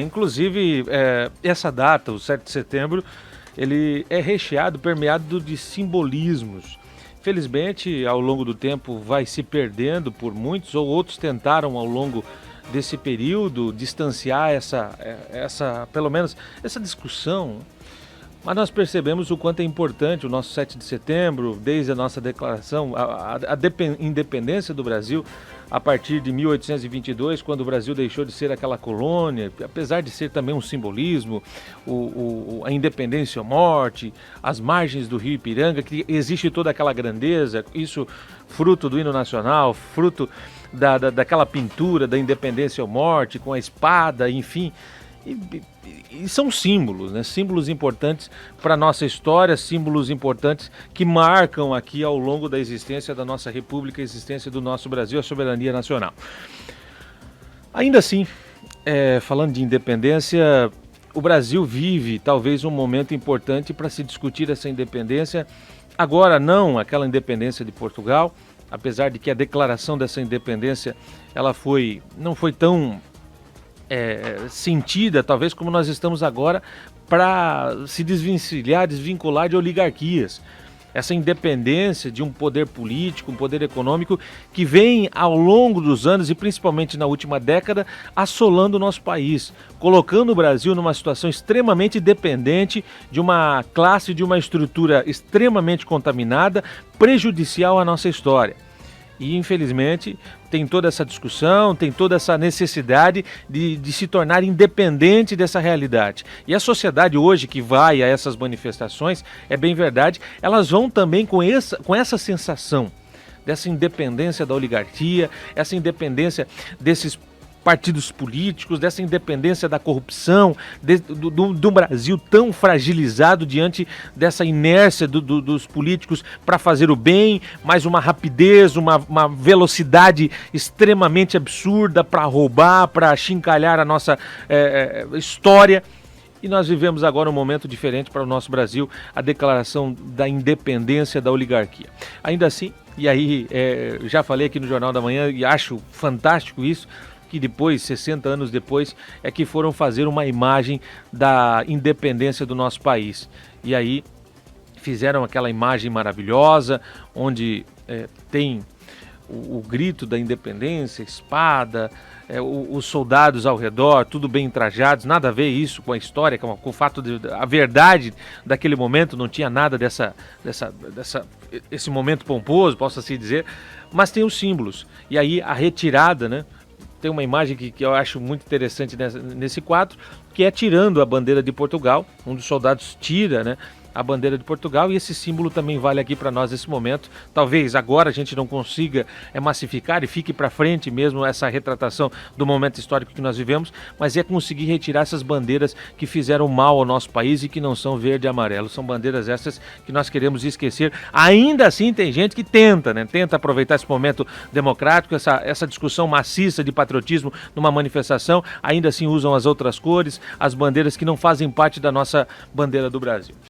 Inclusive, essa data, o 7 de setembro, ele é recheado, permeado de simbolismos. Felizmente, ao longo do tempo, vai se perdendo por muitos, ou outros tentaram, ao longo desse período, distanciar pelo menos, essa discussão. Mas nós percebemos o quanto é importante o nosso 7 de setembro, desde a nossa declaração, independência do Brasil, a partir de 1822, quando o Brasil deixou de ser aquela colônia, apesar de ser também um simbolismo, a independência ou morte, as margens do rio Ipiranga, que existe toda aquela grandeza, isso fruto do hino nacional, fruto daquela pintura da independência ou morte, com a espada, enfim. E são símbolos, né? Símbolos importantes para a nossa história, símbolos importantes que marcam aqui ao longo da existência da nossa república, a existência do nosso Brasil, a soberania nacional. Ainda assim, falando de independência, o Brasil vive talvez um momento importante para se discutir essa independência. Agora não aquela independência de Portugal, apesar de que a declaração dessa independência não foi tão sentida, talvez, como nós estamos agora, para se desvincular de oligarquias. Essa independência de um poder político, um poder econômico que vem ao longo dos anos e principalmente na última década assolando o nosso país, colocando o Brasil numa situação extremamente dependente de uma classe, de uma estrutura extremamente contaminada, prejudicial à nossa história. E, infelizmente, tem toda essa discussão, tem toda essa necessidade de se tornar independente dessa realidade. E a sociedade hoje que vai a essas manifestações, é bem verdade, elas vão também com essa sensação dessa independência da oligarquia, essa independência desses partidos políticos, dessa independência da corrupção, do Brasil tão fragilizado diante dessa inércia dos políticos para fazer o bem, mas uma rapidez, uma velocidade extremamente absurda para roubar, para achincalhar a nossa história. E nós vivemos agora um momento diferente para o nosso Brasil, a declaração da independência da oligarquia. Ainda assim, e aí já falei aqui no Jornal da Manhã e acho fantástico isso, que depois, 60 anos depois, é que foram fazer uma imagem da independência do nosso país. E aí fizeram aquela imagem maravilhosa, onde tem o grito da independência, espada, os soldados ao redor, tudo bem trajados, nada a ver isso com a história, com o fato a verdade daquele momento, não tinha nada esse momento pomposo, posso assim dizer, mas tem os símbolos. E aí a retirada, né? Tem uma imagem que eu acho muito interessante nesse quadro, que é tirando a bandeira de Portugal. Um dos soldados tira, né, a bandeira de Portugal, e esse símbolo também vale aqui para nós nesse momento. Talvez agora a gente não consiga massificar e fique para frente mesmo essa retratação do momento histórico que nós vivemos, mas é conseguir retirar essas bandeiras que fizeram mal ao nosso país e que não são verde e amarelo. São bandeiras essas que nós queremos esquecer. Ainda assim tem gente que tenta, né? Tenta aproveitar esse momento democrático, essa discussão maciça de patriotismo numa manifestação, ainda assim usam as outras cores, as bandeiras que não fazem parte da nossa bandeira do Brasil.